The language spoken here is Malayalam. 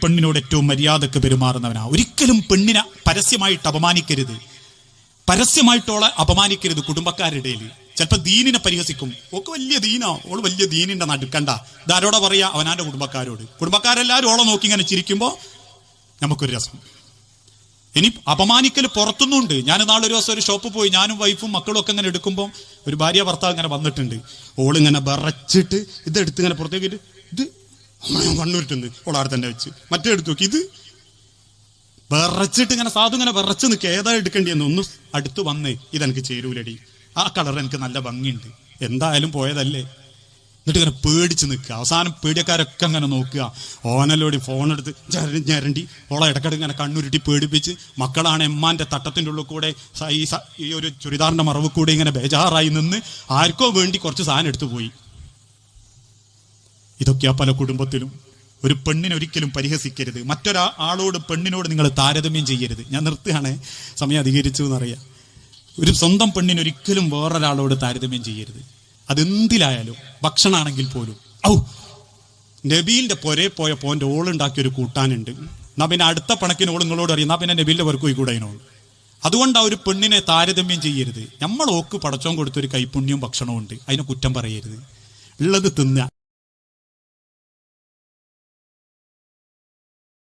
പെണ്ണിനോട് ഏറ്റവും മര്യാദക്ക് പെരുമാറുന്നവനാ. ഒരിക്കലും പെണ്ണിനെ പരസ്യമായിട്ട് അപമാനിക്കരുത്, പരസ്യമായിട്ടോളെ അപമാനിക്കരുത്. കുടുംബക്കാരുടെ ഇടയിൽ ചിലപ്പോൾ ദീനിനെ പരിഹസിക്കും. ഓക്ക് വലിയ ദീനാ, ഓള് വലിയ ദീനിന്റെ നടുക്കണ്ട. ഇതാരോടാ പറയാ? അവനാന്റെ കുടുംബക്കാരോട്. കുടുംബക്കാരെല്ലാവരും ഓളെ നോക്കി ഇങ്ങനെ ചിരിക്കുമ്പോൾ നമുക്കൊരു രസം. ഇനി അപമാനിക്കൽ പുറത്തുനിന്നുണ്ട്. ഞാൻ നാളൊരു ദിവസം ഒരു ഷോപ്പിൽ പോയി, ഞാനും വൈഫും മക്കളും ഒക്കെ ഇങ്ങനെ എടുക്കുമ്പോൾ ഒരു ഭാര്യ ഭർത്താവ് ഇങ്ങനെ വന്നിട്ടുണ്ട്. ഓളിങ്ങനെ വിറച്ചിട്ട് ഇതെടുത്ത് ഇങ്ങനെ പുറത്തേക്ക് ഇത് കണ്ണൂരിട്ടുണ്ട്. ഓളാടെ തന്നെ വെച്ച് മറ്റേ എടുത്തു നോക്കി, ഇത് വിറച്ചിട്ട് ഇങ്ങനെ സാധു ഇങ്ങനെ വിറച്ച് നിൽക്കുക. ഏതാ എടുക്കേണ്ടിയെന്ന് ഒന്ന് അടുത്ത് വന്ന്, ഇതെനിക്ക് ചേരൂലടി, ആ കളർ എനിക്ക് നല്ല ഭംഗിയുണ്ട്, എന്തായാലും പോയതല്ലേ. എന്നിട്ട് ഇങ്ങനെ പേടിച്ച് നിൽക്കുക. അവസാനം പീഡിയക്കാരൊക്കെ അങ്ങനെ നോക്കുക. ഓനല്ലോടി ഫോണെടുത്ത് ഞരണ്ടി ഓളെ ഇടക്കിടക്ക് ഇങ്ങനെ കണ്ണുരുട്ടി പേടിപ്പിച്ച്. മക്കളാണ് എമ്മാന്റെ തട്ടത്തിൻ്റെ ഉള്ളിൽ കൂടെ ഈ ഒരു ചുരിദാറിന്റെ മറവ് കൂടെ ഇങ്ങനെ ബേജാറായി നിന്ന് ആർക്കോ വേണ്ടി കുറച്ച് സാധനം എടുത്തു പോയി. ഇതൊക്കെയാ പല കുടുംബത്തിലും. ഒരു പെണ്ണിനെ ഒരിക്കലും പരിഹസിക്കരുത്. മറ്റൊരാളോട് പെണ്ണിനോട് നിങ്ങൾ താരതമ്യം ചെയ്യരുത്. ഞാൻ നിർത്തുകയാണ്, സമയം അധികരിച്ചു എന്നറിയാം. ഒരു സ്വന്തം പെണ്ണിന് ഒരിക്കലും വേറൊരാളോട് താരതമ്യം ചെയ്യരുത്. അതെന്തിലായാലും, ഭക്ഷണമാണെങ്കിൽ പോലും. നബീലിന്റെ പൊരേ പോയ പോൻ്റെ ഓളുണ്ടാക്കിയൊരു കൂട്ടാനുണ്ട്, എന്നാ പിന്നെ അടുത്ത പണക്കിന് ഓൾ നിങ്ങളോട് അറിയാം, എന്നാ പിന്നെ നബീലിന്റെ വർക്ക് പോയിക്കൂടെ അതിനോട്. അതുകൊണ്ട് ആ ഒരു പെണ്ണിനെ താരതമ്യം ചെയ്യരുത്. നമ്മൾ ഓക്ക് പടച്ചോൻ കൊടുത്തൊരു കൈപ്പുണ്യവും ഭക്ഷണവും ഉണ്ട്, അതിനെ കുറ്റം പറയരുത്. ഉള്ളത് തിന്നുക.